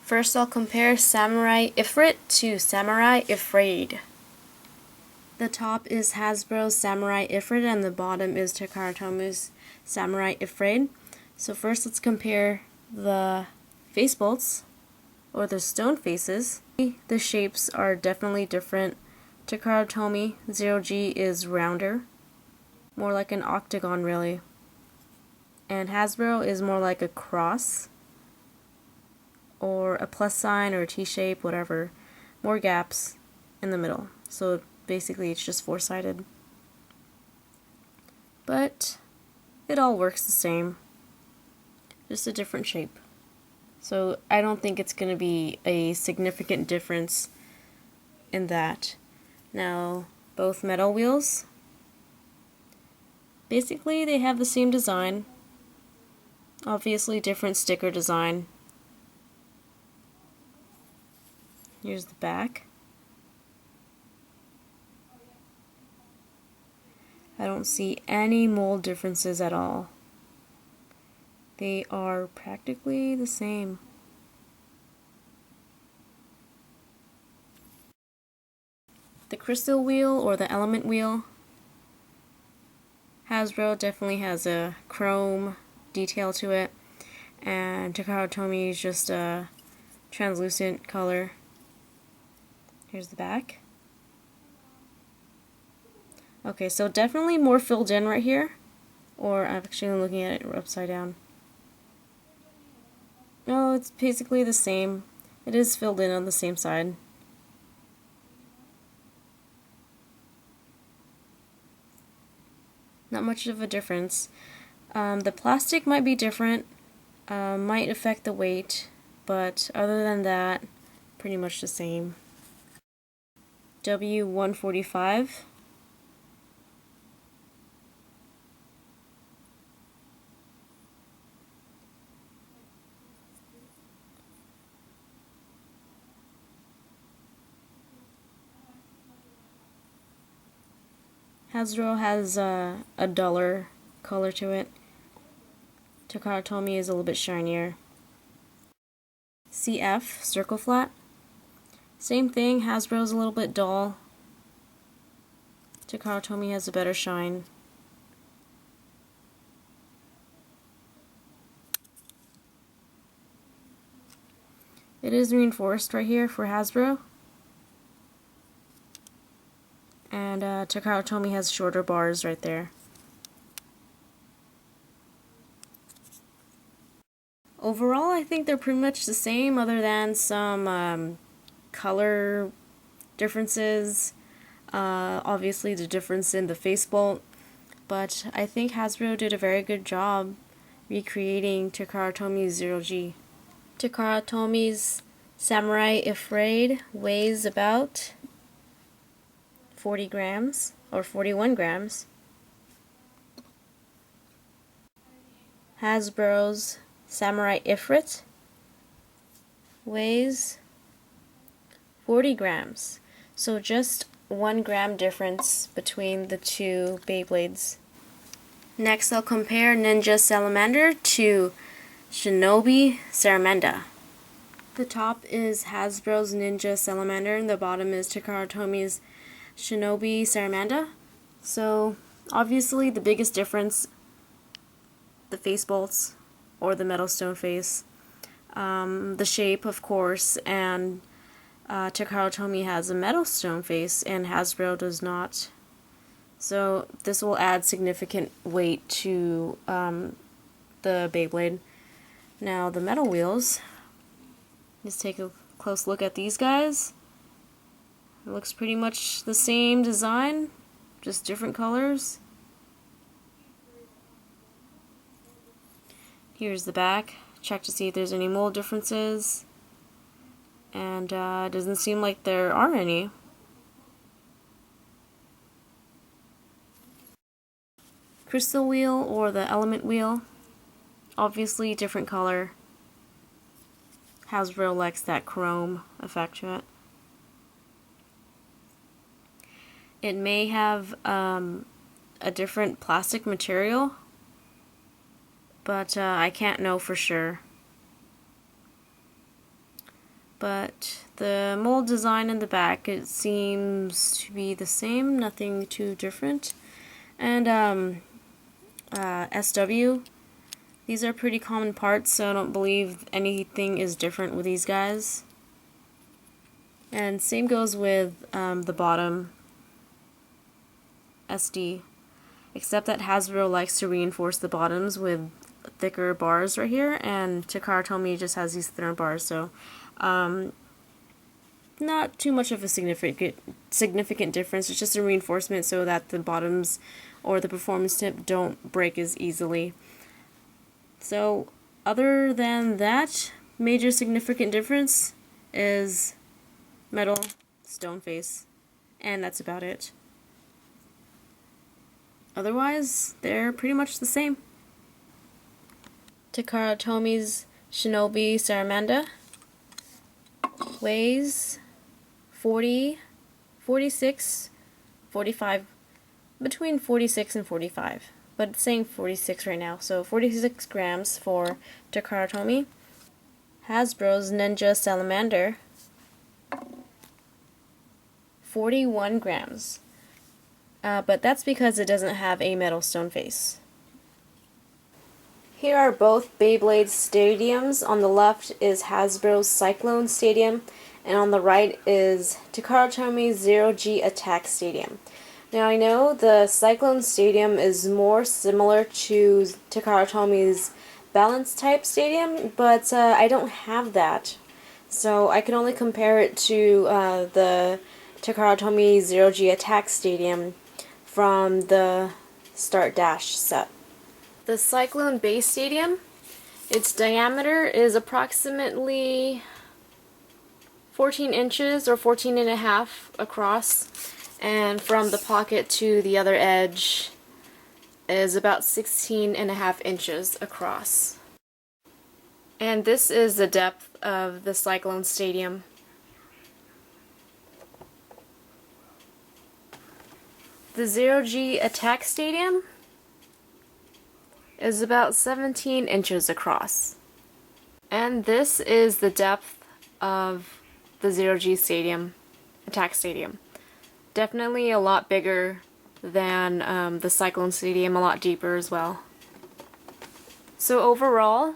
First, I'll compare Samurai Ifrit to Samurai Afraid. The top is Hasbro's Samurai Ifrit and the bottom is Takara Tomy's Samurai Afraid. So first, let's compare the face bolts, or the stone faces. The shapes are definitely different. Takara Tomy 0G is rounder, more like an octagon really. And Hasbro is more like a cross, or a plus sign, or a T-shape, whatever. More gaps in the middle. So basically it's just four-sided. But it all works the same. Just a different shape. So I don't think it's going to be a significant difference in that. Now, both metal wheels, basically they have the same design. Obviously different sticker design. Here's the back. I don't see any mold differences at all. They are practically the same. The crystal wheel, or the element wheel, Hasbro definitely has a chrome detail to it, and Takara Tomy is just a translucent color. Here's the back. Okay, so definitely more filled in right here, or I'm actually looking at it upside down. No, it's basically the same. It is filled in on the same side. Not much of a difference. The plastic might be different, might affect the weight, but other than that, pretty much the same. W145. Hasbro has a duller color to it. Takara Tomy is a little bit shinier. CF, circle flat. Same thing, Hasbro's a little bit dull. Takara Tomy has a better shine. It is reinforced right here for Hasbro. And Takara Tomy has shorter bars right there. Overall, I think they're pretty much the same, other than some color differences. Obviously the difference in the face bolt. But I think Hasbro did a very good job recreating Takara Tomy's 0G. Takara Tomy's Samurai Afraid weighs about 40 grams, or 41 grams. Hasbro's Samurai Ifrit weighs 40 grams. So just 1 gram difference between the two Beyblades. Next, I'll compare Ninja Salamander to Shinobi Saramanda. The top is Hasbro's Ninja Salamander and the bottom is Takara Tomy's Shinobi Saramanda. So obviously the biggest difference, the face bolts, or the metal stone face, the shape of course, and Takara Tomy has a metal stone face and Hasbro does not. So this will add significant weight to the Beyblade. Now the metal wheels, let's take a close look at these guys. It looks pretty much the same design, just different colors. Here's the back. Check to see if there's any mold differences. And it doesn't seem like there are any. Crystal wheel, or the element wheel, obviously different color. Hasbro likes that chrome effect to it. It may have a different plastic material, but I can't know for sure. But the mold design in the back, it seems to be the same, nothing too different. And SW, these are pretty common parts, so I don't believe anything is different with these guys. And same goes with the bottom, SD, except that Hasbro likes to reinforce the bottoms with thicker bars right here, and Takara Tomy just has these thinner bars, so not too much of a significant difference. It's just a reinforcement so that the bottoms or the performance tip don't break as easily. So other than that, major significant difference is metal, stone face, and that's about it. Otherwise, they're pretty much the same. Takara Tomy's Shinobi Saramanda weighs 40, 46, 45, between 46 and 45, but it's saying 46 right now, so 46 grams for Takara Tomy. Hasbro's Ninja Salamander, 41 grams, but that's because it doesn't have a metal stone face. Here are both Beyblade Stadiums. On the left is Hasbro's Cyclone Stadium, and on the right is Takara Tomy's Zero-G Attack Stadium. Now I know the Cyclone Stadium is more similar to Takara Tomy's Balance type Stadium, but I don't have that. So I can only compare it to the Takara Tomy Zero-G Attack Stadium from the Start Dash set. The Cyclone Bey Stadium, its diameter is approximately 14 inches or 14 and a half across, and from the pocket to the other edge is about 16 and a half inches across. And this is the depth of the Cyclone Stadium. The Zero-G Attack Stadium is about 17 inches across. And this is the depth of the Zero-G Stadium, Attack Stadium. Definitely a lot bigger than the Cyclone Stadium, a lot deeper as well. So overall,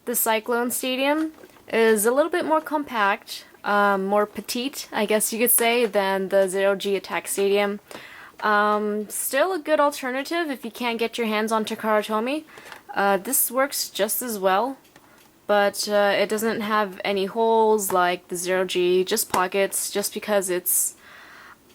the Cyclone Stadium is a little bit more compact, more petite, I guess you could say, than the Zero-G Attack Stadium. Still a good alternative if you can't get your hands on Takara Tomy. This works just as well, but it doesn't have any holes like the Zero-G, just pockets, just because it's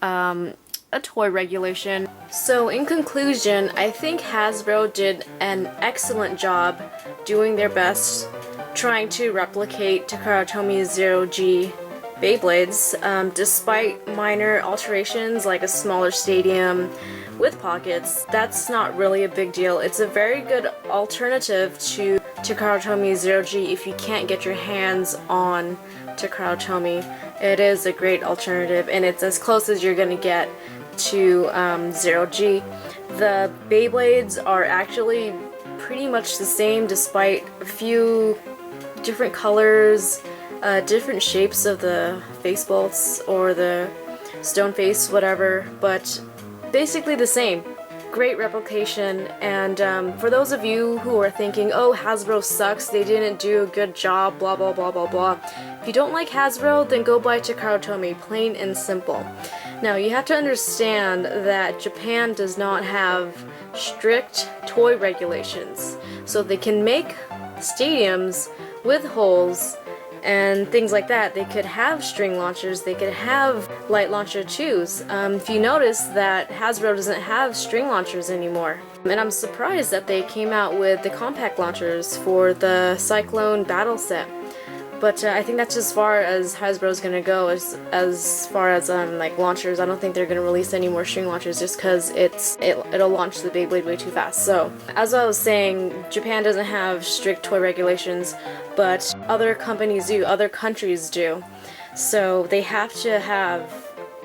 a toy regulation. So in conclusion, I think Hasbro did an excellent job doing their best trying to replicate Takara Tomy's Zero-G Beyblades, despite minor alterations like a smaller stadium with pockets. That's not really a big deal. It's a very good alternative to Takara Tomy's Zero-G if you can't get your hands on Takara Tomy. It is a great alternative, and it's as close as you're gonna get to Zero-G. The Beyblades are actually pretty much the same despite a few different colors, different shapes of the face bolts or the stone face, whatever, but basically the same. Great replication, and for those of you who are thinking, oh, Hasbro sucks, they didn't do a good job, blah blah blah blah blah, if you don't like Hasbro, then go buy Takara Tomy, plain and simple. Now, you have to understand that Japan does not have strict toy regulations, so they can make stadiums with holes and things like that. They could have string launchers, they could have light launcher 2s. If you notice that Hasbro doesn't have string launchers anymore. And I'm surprised that they came out with the compact launchers for the Cyclone Battle set. But I think that's as far as Hasbro's gonna go as far as like launchers. I don't think they're gonna release any more string launchers just because it'll launch the Beyblade way too fast. So as I was saying, Japan doesn't have strict toy regulations, but other companies do, other countries do. So they have to have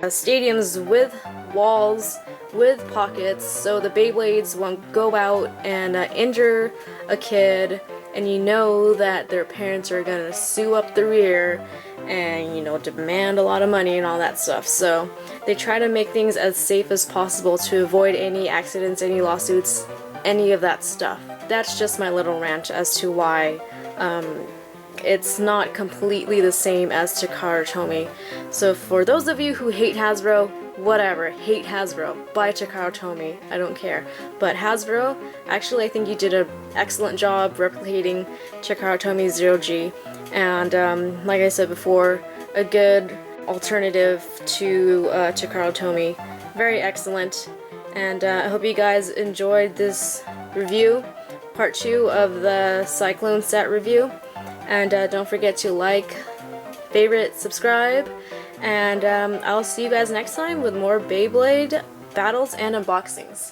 stadiums with walls, with pockets, so the Beyblades won't go out and injure a kid, and you know that their parents are gonna sue up the rear and, you know, demand a lot of money and all that stuff. So they try to make things as safe as possible to avoid any accidents, any lawsuits, any of that stuff. That's just my little rant as to why it's not completely the same as Takara Tomy. So for those of you who hate Hasbro, whatever, hate Hasbro, buy Takara Tomy, I don't care. But Hasbro, actually I think you did an excellent job replicating Takara Tomy's Zero G, and like I said before, a good alternative to Takara Tomy. Very excellent, and I hope you guys enjoyed this review, part 2 of the Cyclone set review. And don't forget to like, favorite, subscribe, and I'll see you guys next time with more Beyblade battles and unboxings.